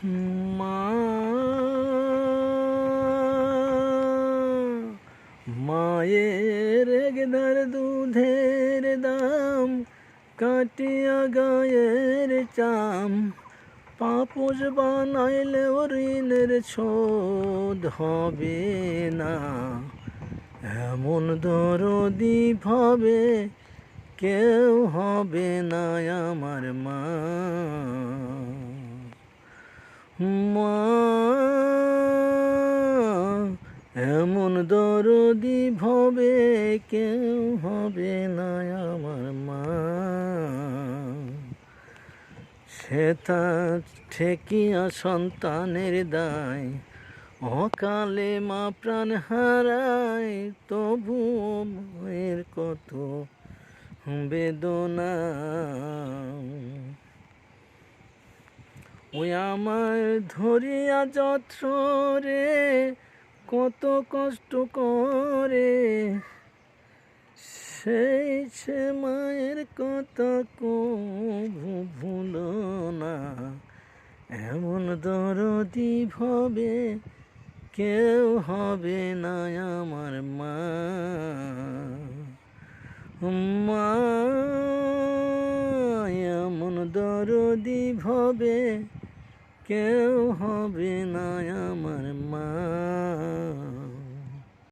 মা, মায়ের একদার দুধের দাম কাটিয়া গায়ের চাম, পাপোশ বানাইলে ঋণের শোধ হবে না। এমন দরদি ভাবে কেউ হবে না আমার মা। মা, এমন দরদি ভাবে কেউ হবে না আমার মা। সে তার ঠেকিয়া সন্তানের দায়, অকালে মা প্রাণ হারায়, তবুও মায়ের কত বেদনা। ওই আমার ধরিয়া যত্র রে কত কষ্ট করে, সেই সে মায়ের কথা কভু ভুলো না। এমন দরদি ভাবে কেউ হবে না আমার মা। মা, এমন দরদি ভাবে কেউ হবে না আমার মা।